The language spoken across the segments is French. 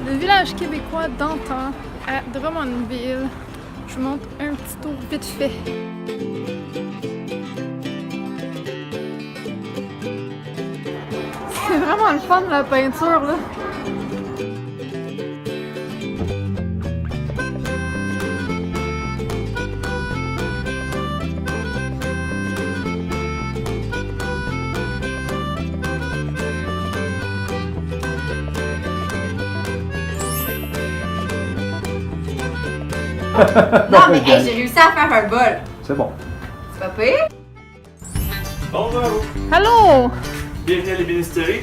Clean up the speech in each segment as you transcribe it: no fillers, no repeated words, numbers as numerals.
Le village québécois d'antan à Drummondville. Je vous montre un petit tour vite fait. C'est vraiment le fun la peinture là. Non, mais hey, j'ai réussi à faire un bol. C'est bon. C'est pas pire? Bonjour! Allô! Bienvenue à l'ébénisterie.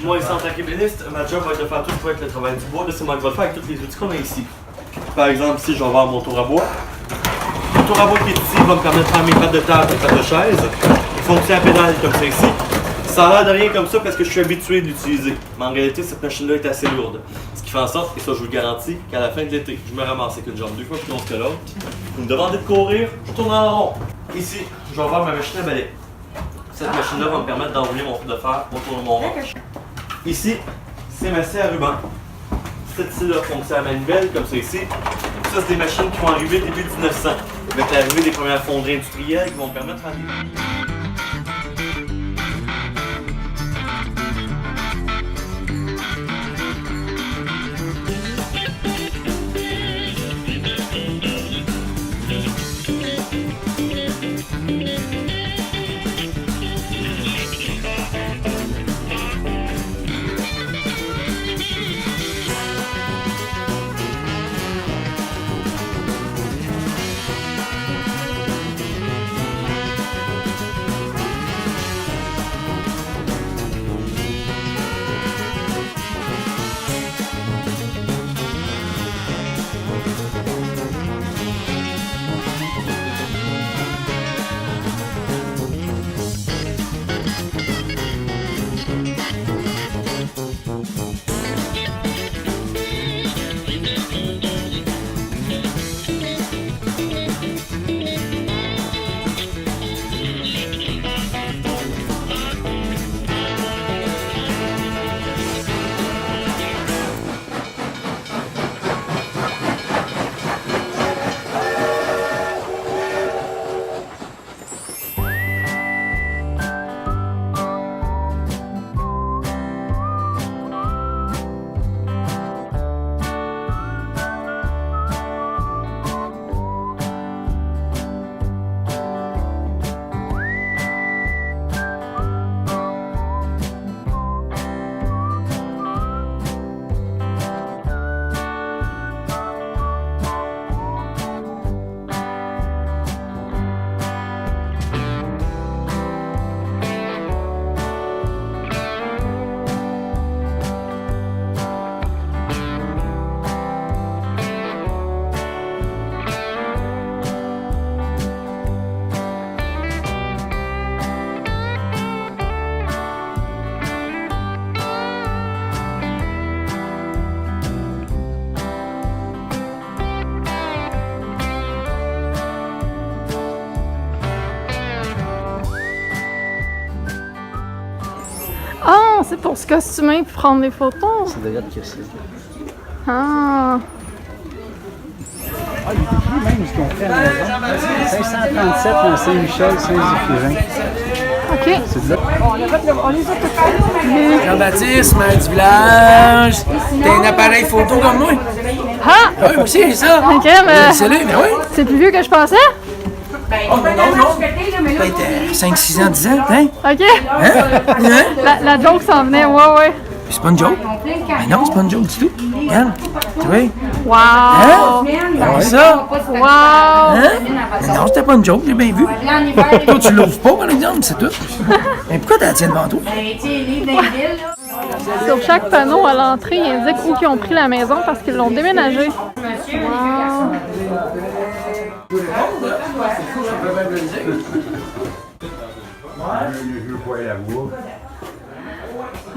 Moi, ici, en tant qu'ébéniste, ma job va être de faire tout ce qui va être le travail du bois. Là, c'est moi qui vais le faire avec tous les outils qu'on a ici. Par exemple, ici, je vais avoir mon tour à bois. Le tour à bois qui est ici va me permettre de faire mes pattes de table et mes pattes de chaise. Il fonctionne à pédale comme ça ici. Ça a l'air de rien comme ça parce que je suis habitué de l'utiliser. Mais en réalité, cette machine-là est assez lourde. Ce qui fait en sorte, et ça je vous le garantis, qu'à la fin de l'été, je me ramasse avec une jambe 2 fois plus longue que l'autre. Vous me demandez de courir, je tourne en rond. Ici, je vais avoir ma machine à balai. Cette machine-là va me permettre d'enrouler mon fil de fer autour de mon rond. Ici, c'est ma scie à ruban. Cette scie-là fonctionne à manivelle, comme ça ici. Ça, c'est des machines qui vont arriver début 1900. Avec l'arrivée des premières fonderies industrielles qui vont me permettre de faire des... Ah, c'est pour se costumer et prendre des photos. C'est déjà de que c'est. Ah. Ah, il est écrit même ce qu'on fait à la maison. 537 dans Saint-Michel, Saint-Zéphirin. OK. C'est de là. On les a tous fait. Jean-Baptiste, maire du village. T'as un appareil photo comme moi? Ah! Oui, moi aussi, j'ai ça. OK, mais Salut, mais oui. c'est plus vieux que je pensais. Oh, non. Peut-être 5, 6 ans, 10 ans, hein? OK. Hein? La joke s'en venait, ouais. C'est pas une joke. Mais non, c'est pas une joke du tout. Regarde, tu vois? Wow! Hein? Regarde ça. Wow! Hein? Mais non, c'était pas une joke, j'ai bien vu. Toi, tu l'ouvres pas, par exemple, c'est tout. Mais pourquoi t'as la tienne devant toi? Sur chaque panneau à l'entrée, il indique où ils ont pris la maison parce qu'ils l'ont déménagé. Wow!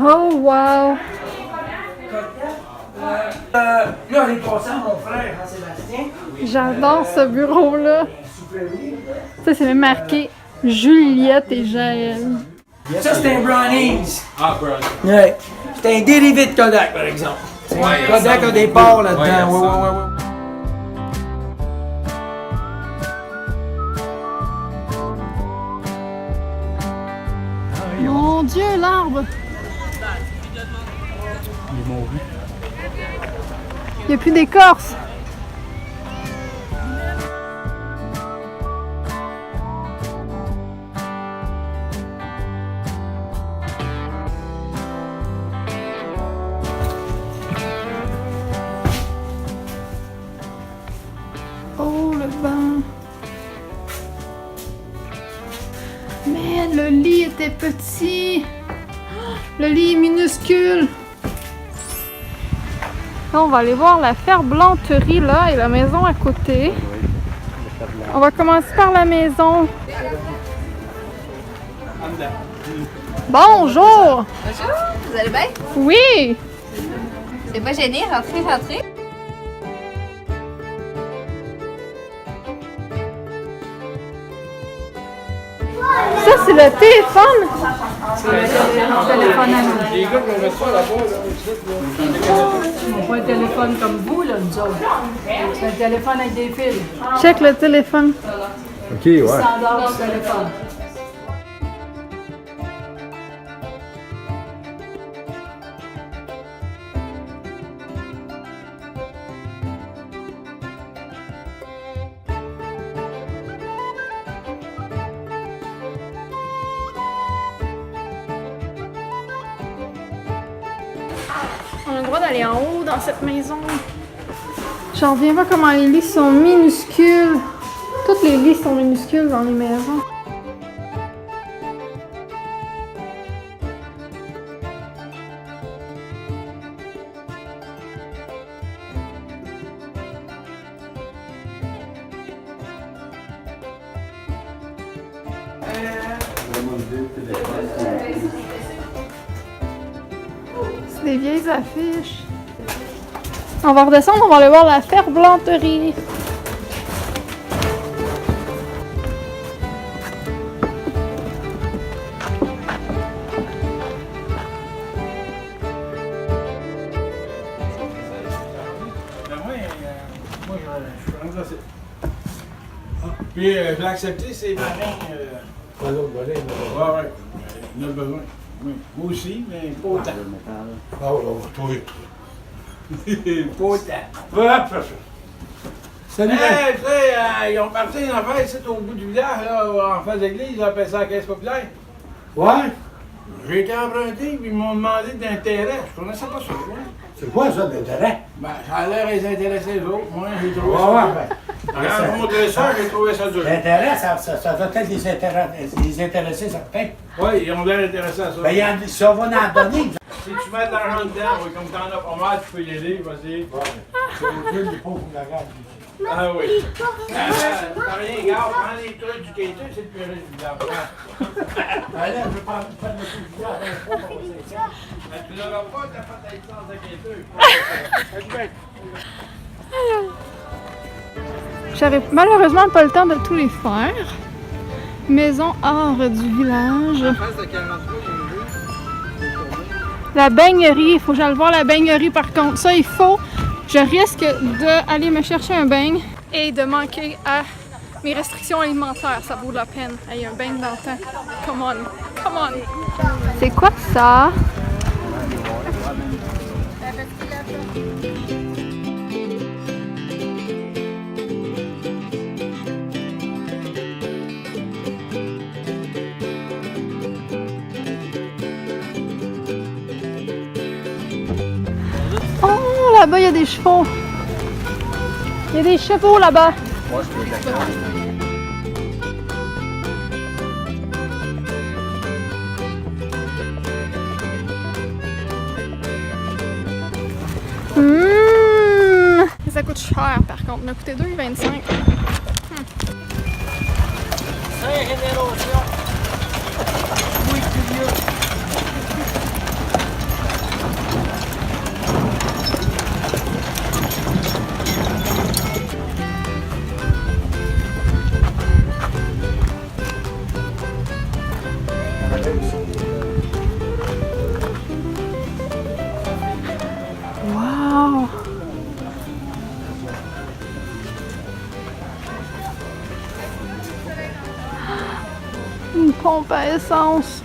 Oh, wow! Là, on est passé à mon frère, Jean-Sébastien. J'adore ce bureau-là. Ça, c'est même marqué Juliette et Jaël. Ça, c'est un Brownies. Ah, bro. Ouais. C'est un dérivé de Kodak, par exemple. Kodak a des ports là-dedans. Ouais. Mon Dieu, l'arbre! Il est mouru. Il n'y a plus d'écorce. Oh, le banc. Mais le lit était petit. Le lit est minuscule. Là, on va aller voir la ferblanterie là et la maison à côté. On va commencer par la maison. Bonjour! Bonjour, vous allez bien? Oui! C'est pas gêné, rentrez. Ça, c'est le téléphone! Les gars qui ont fait ça là-bas, Ils n'ont pas un téléphone comme vous, là, nous autres. C'est un téléphone avec des fils. Check le téléphone. Ok, ouais. 100 $ le téléphone. On a le droit d'aller en haut dans cette maison. J'en reviens pas comment les lits sont minuscules. Toutes les lits sont minuscules dans les maisons. C'est des vieilles affiches. On va redescendre, on va aller voir la ferblanterie. Puis, je l'ai accepté, c'est marins. Pas l'autre volet, Ouais. Il en a besoin. Oui. Moi aussi, mais pas autant. Ah ouais, toi. Pas autant. Salut, Hey, tu sais, ils ont parti une affaire ici au bout du village, là, en face de l'église, ils appellent ça la caisse populaire. Ouais? J'ai été emprunté, puis ils m'ont demandé d'intérêt. Je connaissais pas ça. Ouais. C'est quoi ça d'intérêt? Ben, ça a l'air les intéresser les autres. Moi, j'ai trouvé Ouais, ça. ouais. Quand je montrais ça, j'ai trouvé ça dur. L'intérêt, ça doit être les intéresser certains. Oui, ils ont l'air intéressés à ça. Ben, ça va en donner. Si tu mets de l'argent dedans, oui, comme t'en as pas mal, tu peux y aller, vas-y. C'est au il faut qu'on la regarde. Ah oui. T'as rien, gars, prends les trucs du quêteux, c'est le plus riche du village. Ben là, je veux pas faire de tout le village. Ben, tu l'auras pas, t'as pas ta licence de quêteux. J'avais malheureusement pas le temps de tous les faire. Maison art du village. La baignerie, il faut que j'aille voir la baignerie par contre. Ça, il faut. Je risque d'aller me chercher un beigne et de manquer à mes restrictions alimentaires. Ça vaut la peine. Il y a un beigne dans le temps. Come on. C'est quoi ça? Oh, là-bas, il y a des chevaux. Il y a des chevaux là-bas. Ça coûte cher par contre. Il m'a coûté 2,25. Wow! pompe à essence.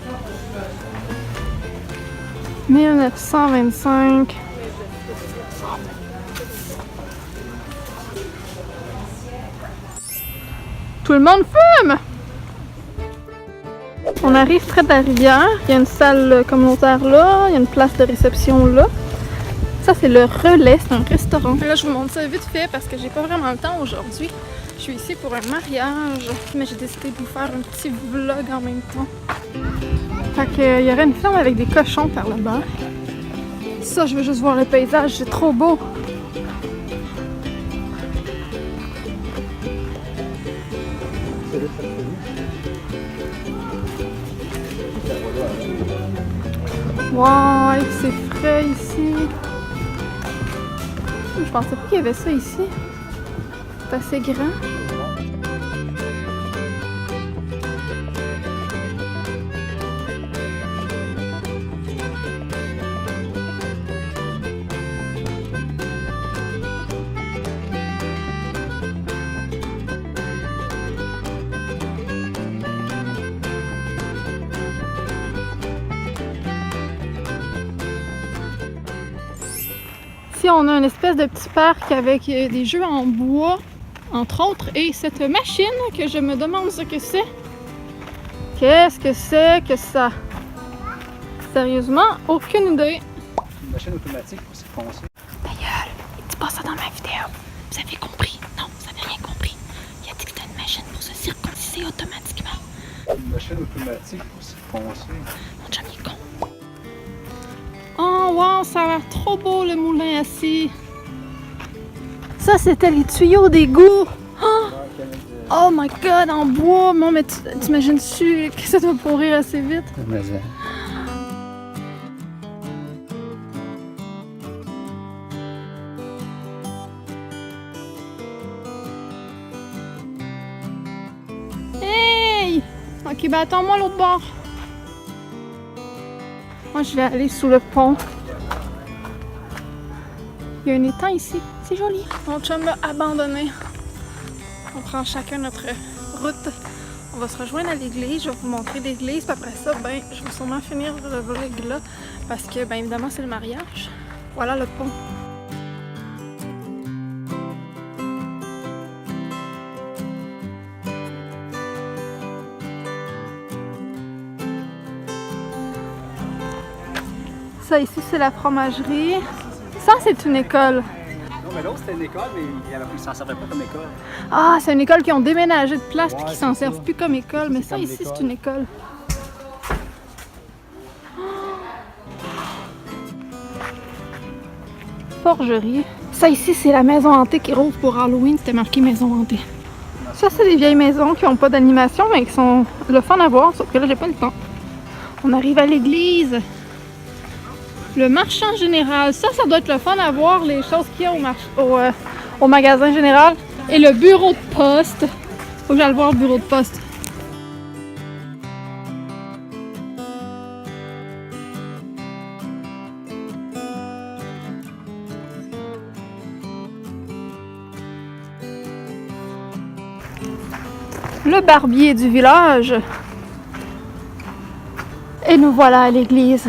1925. Tout le monde fume! On arrive près de la rivière. Il y a une salle communautaire là, il y a une place de réception là. Ça, c'est le Relais, c'est un restaurant. Là, je vous montre ça vite fait parce que j'ai pas vraiment le temps aujourd'hui. Je suis ici pour un mariage, mais j'ai décidé de vous faire un petit vlog en même temps. Fait que, il y aurait une ferme avec des cochons par là-bas. Ça, je veux juste voir le paysage, c'est trop beau. Wow, c'est frais ici. Je pensais pas qu'il y avait ça ici. C'est assez grand. Ici, on a une espèce de petit parc avec des jeux en bois, entre autres, et cette machine que je me demande ce que c'est. Qu'est-ce que c'est que ça? Sérieusement, aucune idée. Une machine automatique pour circoncer. Ta gueule, dis pas ça dans ma vidéo. Vous avez compris? Non, vous avez rien compris. Il a dit que c'était une machine pour se circonciser automatiquement. Une machine automatique pour circoncer. Mon chum est con. Oh wow, ça a l'air trop beau le moulin assis. Ça, c'était les tuyaux d'égout. Oh my god, en bois. Bon, mais t'imagines-tu que ça doit pourrir assez vite? Mais, Hey! Ok, ben attends-moi l'autre bord. Moi, je vais aller sous le pont. Il y a un étang ici. C'est joli. Mon chum l'a abandonné. On prend chacun notre route. On va se rejoindre à l'église. Je vais vous montrer l'église. Puis après ça, ben, je vais sûrement finir le vlog là. Parce que, ben, évidemment, c'est le mariage. Voilà le pont. Ça ici, c'est la fromagerie. Ça, c'est une école. non, mais l'autre, c'était une école, mais ils s'en servaient pas comme école. Ah, c'est une école qui ont déménagé de place puis qui s'en servent plus comme école. Mais ça, ici, c'est une école. Forgerie. Ça ici, c'est la maison hantée qui rouvre pour Halloween. C'était marqué maison hantée. Ça, c'est des vieilles maisons qui n'ont pas d'animation, mais qui sont le fun à voir. Sauf que là, j'ai pas le temps. On arrive à l'église. Le marchand général. Ça doit être le fun à voir, les choses qu'il y a au magasin général. Et le bureau de poste. Faut que j'aille voir le bureau de poste. Le barbier du village. Et nous voilà à l'église.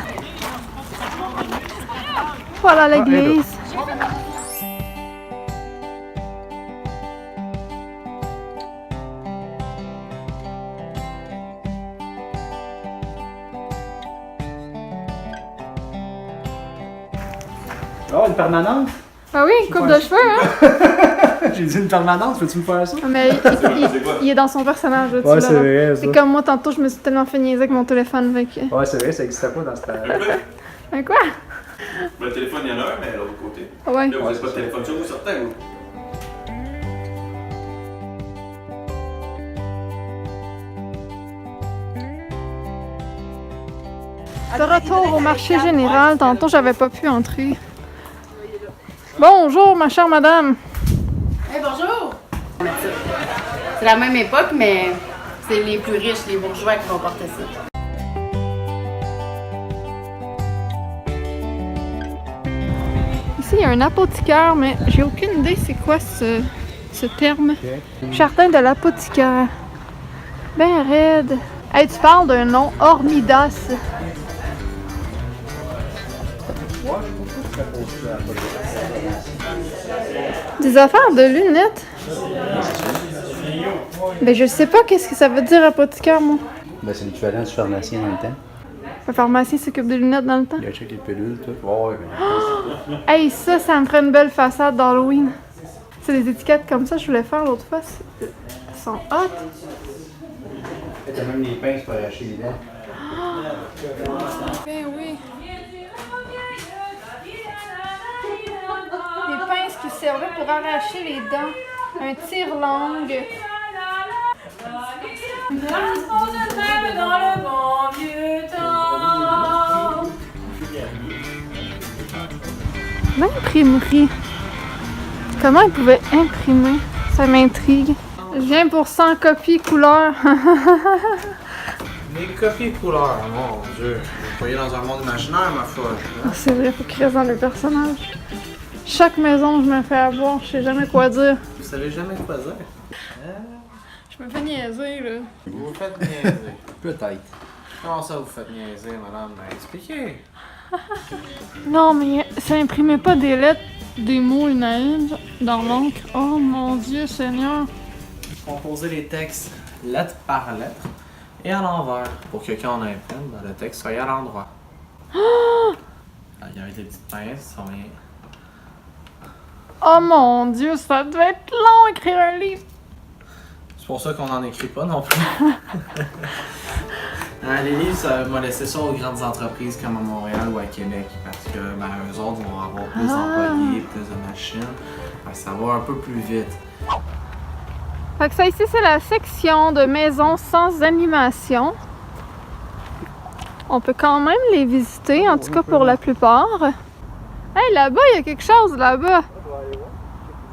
Voilà l'église. Oh, une permanente? Ah oui, une coupe de cheveux, hein? J'ai dit une permanente, peux-tu me faire ça? Mais il est dans son personnage. Là, Ouais, c'est vrai, ça. C'est comme moi, tantôt, je me suis tellement fait niaiser avec mon téléphone. Avec... Ouais, c'est vrai, ça n'existait pas dans ce temps-là. Mais quoi? Le téléphone, il y en a un, mais à l'autre côté. Ouais. Là, vous n'avez pas de téléphone sur vous, certain, vous? De retour au marché général. Tantôt, j'avais pas pu entrer. Bonjour, ma chère madame. Hey, bonjour! C'est la même époque, mais c'est les plus riches, les bourgeois qui vont porter ça. Ici, il y a un apothicaire, mais j'ai aucune idée c'est quoi ce terme. Okay. Jardin de l'apothicaire. Ben raide. Hey, tu parles d'un nom, Hormidas. Des affaires de lunettes? Ben, je sais pas qu'est-ce que ça veut dire apothicaire, moi. Ben, c'est l'équivalent du pharmacien dans le temps. Le pharmacien s'occupe des lunettes dans le temps. Il achète les pilules, tout. Ouais, ben, Hey, ça me ferait une belle façade d'Halloween. C'est des étiquettes comme ça, je voulais faire l'autre fois. Elles sont hot. t'as même les pinces pour arracher les dents. Ben oui. Les pinces qui servaient pour arracher les dents. Un tire-langue. L'imprimerie. Comment ils pouvaient imprimer? Ça m'intrigue. Je viens pour 100 copies couleurs. Les copies couleurs, mon Dieu. Vous voyez dans un monde imaginaire, ma folle. Oh, c'est vrai, faut créer dans le personnage. Chaque maison, je me fais avoir, je sais jamais quoi dire. Vous savez jamais quoi dire. Je me fais niaiser, là. Vous vous faites niaiser. Peut-être. Comment ça vous faites niaiser, madame? Ben, expliquez. Non, mais ça imprimait pas des lettres, des mots une à une dans l'encre. Oh mon Dieu, Seigneur. Composer les textes lettre par lettre et à l'envers pour que quand on imprime, le texte soit à l'endroit. Avec des petites pinces, ça vient. Oh mon Dieu, ça devait être long écrire un livre. C'est pour ça qu'on n'en écrit pas non plus. Les livres, ça m'a laissé ça aux grandes entreprises comme à Montréal ou à Québec parce que ben, eux autres vont avoir plus d'employés, plus de machines. Fait que ça va un peu plus vite. Fait que ça ici, c'est la section de maisons sans animation. On peut quand même les visiter, en tout cas pour la plupart. Hey, là-bas, il y a quelque chose là-bas.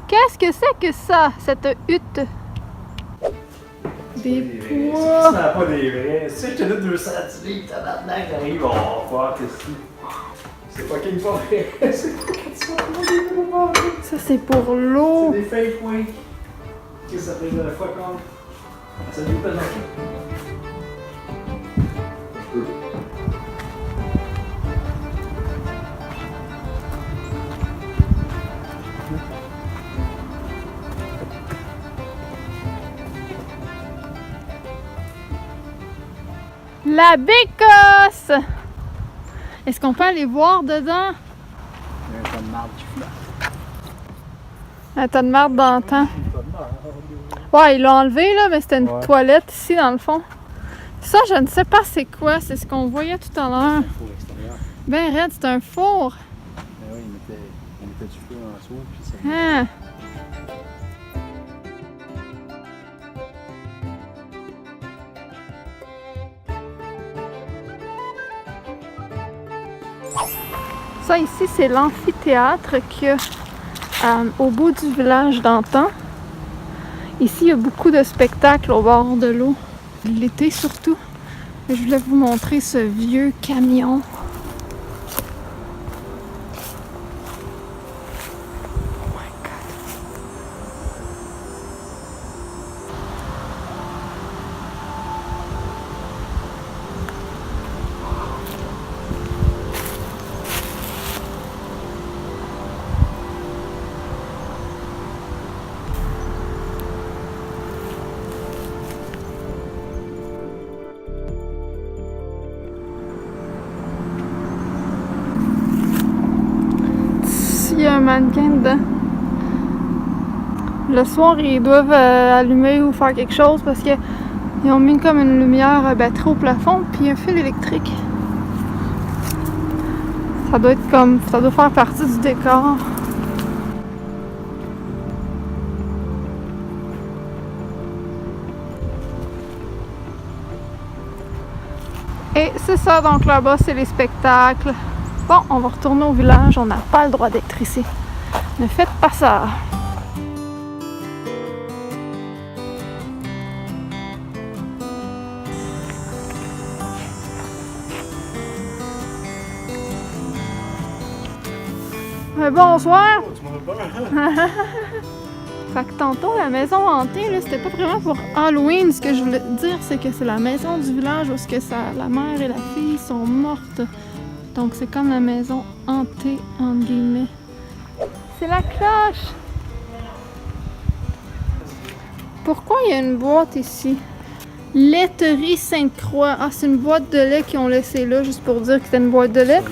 Qu'est-ce que c'est que ça, cette hutte? Des poids. Ça n'a pas des vrais. Si je te donne 200 livres, tabarnak, t'arrives, on va faire qu'est-ce que c'est fucking pas vrai. C'est pas quand tu vas prendre des vrais. Ça, c'est pour l'eau. C'est des fake wings. Qu'est-ce que ça fait de la fois comme? Ça nous fait La bécosse! Est-ce qu'on peut aller voir dedans? Il y a un tas de marde qui flotte. Un tas de marde dans le temps. Ouais, ils l'ont enlevé là, mais c'était une toilette ici dans le fond. Ça, je ne sais pas c'est quoi, c'est ce qu'on voyait tout à l'heure. Ben raide, c'est un four. Ben oui, il mettait du feu en dessous, puis ça. Hein? Ça ici, c'est l'amphithéâtre qu'il y a au bout du village d'antan. Ici, il y a beaucoup de spectacles au bord de l'eau, l'été surtout. Je voulais vous montrer ce vieux camion. Oh my God. Il y a un mannequin dedans. Le soir, ils doivent allumer ou faire quelque chose parce qu'ils ont mis comme une lumière batterie au plafond puis un fil électrique. Ça doit être comme... ça doit faire partie du décor. Et c'est ça, donc là-bas, c'est les spectacles. Bon, on va retourner au village, on n'a pas le droit d'être ici. Ne faites pas ça. Bonsoir. Fait que tantôt, la maison hantée, là, c'était pas vraiment pour Halloween. Ce que je voulais dire, c'est que c'est la maison du village où est-ce que la mère et la fille sont mortes. Donc c'est comme la maison hantée, entre guillemets. C'est la cloche! Pourquoi il y a une boîte ici? Laiterie Sainte-Croix. Ah, c'est une boîte de lait qu'ils ont laissée là, juste pour dire que c'était une boîte de lait.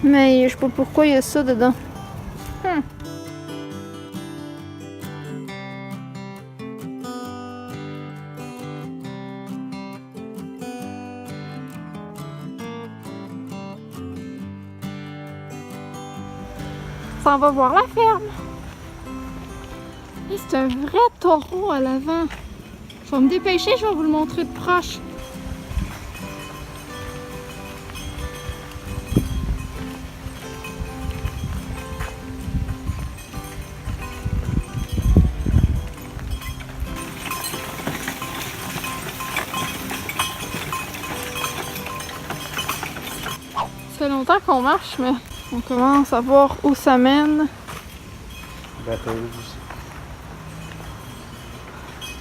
Mais je sais pas pourquoi il y a ça dedans. On va voir la ferme. Et c'est un vrai taureau à l'avant. Je vais me dépêcher, je vais vous le montrer de proche. Ça fait longtemps qu'on marche, mais on commence à voir où ça mène.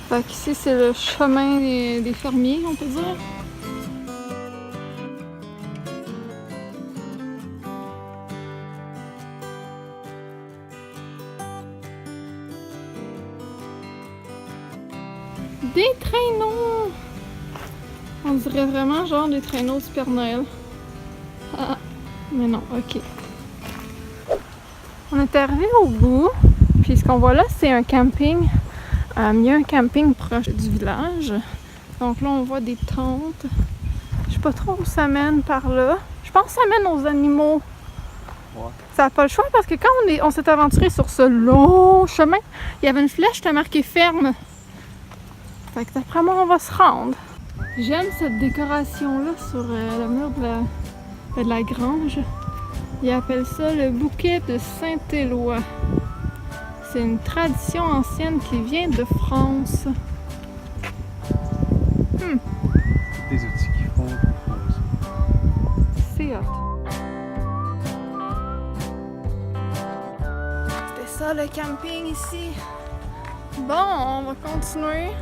Fait qu'ici, c'est le chemin des fermiers, on peut dire. Des traîneaux! On dirait vraiment genre des traîneaux du Père Noël. Ah, mais non, ok. On est arrivé au bout, puis ce qu'on voit là, c'est un camping. Il y a un camping proche du village. Donc là, on voit des tentes. Je sais pas trop où ça mène par là. Je pense que ça mène aux animaux. Ouais. Ça n'a pas le choix parce que quand on s'est aventuré sur ce long chemin, il y avait une flèche qui a marqué ferme. Fait que d'après moi, on va se rendre. J'aime cette décoration-là sur le mur de la grange. Ils appellent ça le bouquet de Saint-Éloi. C'est une tradition ancienne qui vient de France. Des outils qui font C'est hot. C'était ça le camping ici. Bon, on va continuer.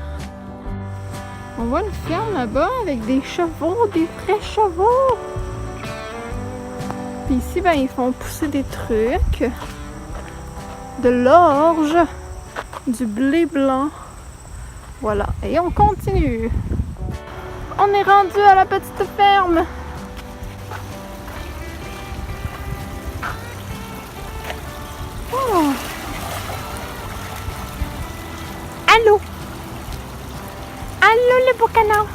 On voit une ferme là-bas avec des chevaux, des vrais chevaux. Puis ici, ben, ils font pousser des trucs. De l'orge, du blé blanc. Voilà, et on continue. On est rendu à la petite ferme. Oh. Allô? Allô le beau canard?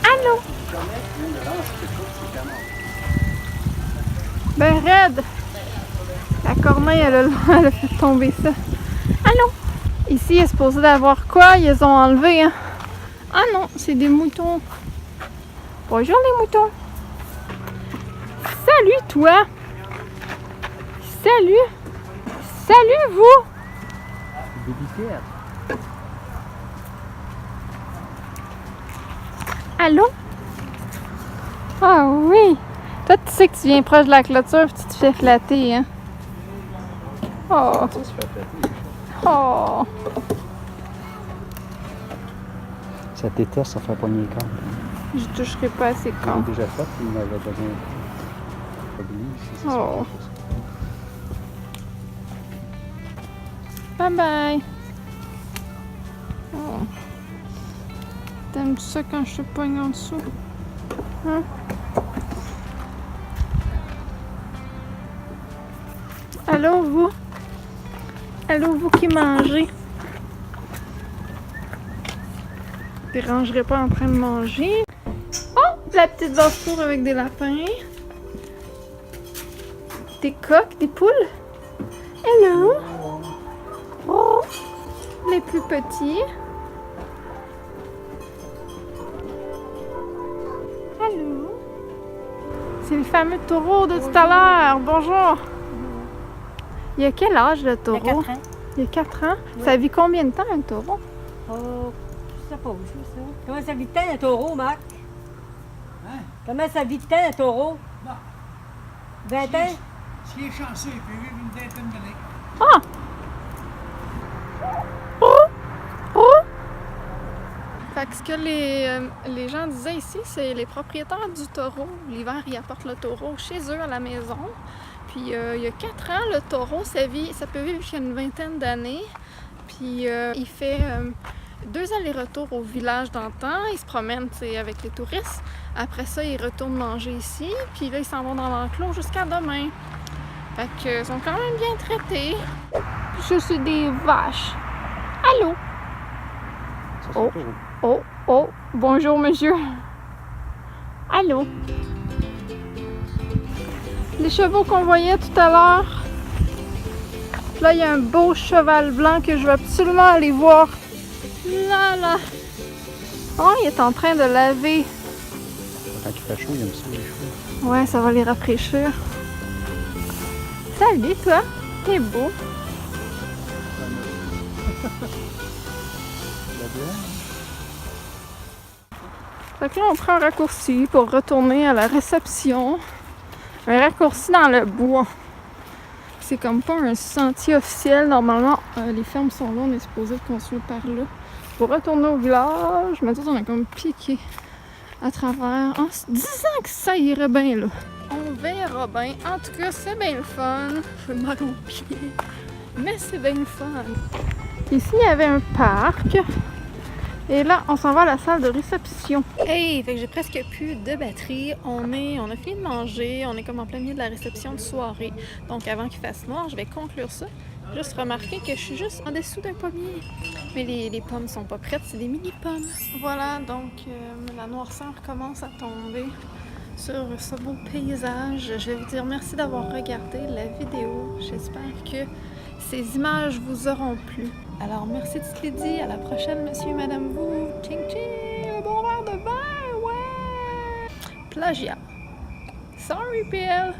Allô? Ben raide! La corneille, elle a fait tomber ça. Allô? Ici, il est supposé d'avoir quoi? Ils ont enlevé, hein? Ah non, c'est des moutons. Bonjour les moutons. Salut toi! Salut! Salut vous! Allô? Ah oui! Toi, tu sais que tu viens proche de la clôture et tu te fais flatter, hein? Oh! Oh! Ça déteste, ça fait pogner les cornes. Je toucherai pas à ses J'ai cornes. déjà fait, il m'avait donné un Oh! Bye bye! Oh! T'aimes ça quand je te pogne en dessous? Hein? Allô vous? Allô vous qui mangez? Je ne dérangerai pas en train de manger. Oh! La petite basse-cour avec des lapins. Des coqs, des poules. Hello! Oh! Les plus petits. Allô? C'est le fameux taureau de tout à l'heure. Bonjour! Il y a quel âge le taureau? Il y a 4 ans. Il y a 4 ans? Oui. Ça vit combien de temps un taureau? Oh, je sais pas, je sais ça. Comment ça vit de temps un taureau, Marc? Hein? Comment ça vit de temps un taureau? 20 ans? S'il est chanceux, il peut vivre une vingtaine d'années. Ah! Fait que ce que les gens disaient ici, c'est les propriétaires du taureau. L'hiver, ils apportent le taureau chez eux à la maison. Puis il y a 4 ans, le taureau, ça peut vivre jusqu'à une vingtaine d'années. Puis il fait 2 allers-retours au village d'antan. Il se promène avec les touristes. Après ça, il retourne manger ici. Puis là, ils s'en vont dans l'enclos jusqu'à demain. Fait que ils sont quand même bien traités. Je suis des vaches. Allô? Oh, oh, oh, bonjour monsieur. Allô? Les chevaux qu'on voyait tout à l'heure. Là, il y a un beau cheval blanc que je veux absolument aller voir. Là, là. Oh, il est en train de laver. Quand il fait chaud, il aime ça, les chevaux. Ouais, ça va les rafraîchir. Salut, toi. T'es beau. Fait que là, on prend un raccourci pour retourner à la réception. Un raccourci dans le bois. C'est comme pas un sentier officiel. Normalement, les fermes sont là. On est supposé continuer par là. Pour retourner au village, mais tout, on a comme piqué à travers en se disant que ça irait bien là. On verra bien. En tout cas, c'est bien le fun. Je fais mal aux pieds. Mais c'est bien le fun. Ici, il y avait un parc. Et là, on s'en va à la salle de réception. Hey! Fait que j'ai presque plus de batterie. On a fini de manger. On est comme en plein milieu de la réception de soirée. Donc, avant qu'il fasse noir, je vais conclure ça. Juste remarquer que je suis juste en dessous d'un pommier. Mais les pommes sont pas prêtes, c'est des mini-pommes. Voilà, donc la noirceur commence à tomber sur ce beau paysage. Je vais vous dire merci d'avoir regardé la vidéo. J'espère que ces images vous auront plu. Alors, merci de ce dit. À la prochaine, monsieur et madame vous. Tching tching! Un bon verre de vin, ouais! Plagiat. Sorry, PL!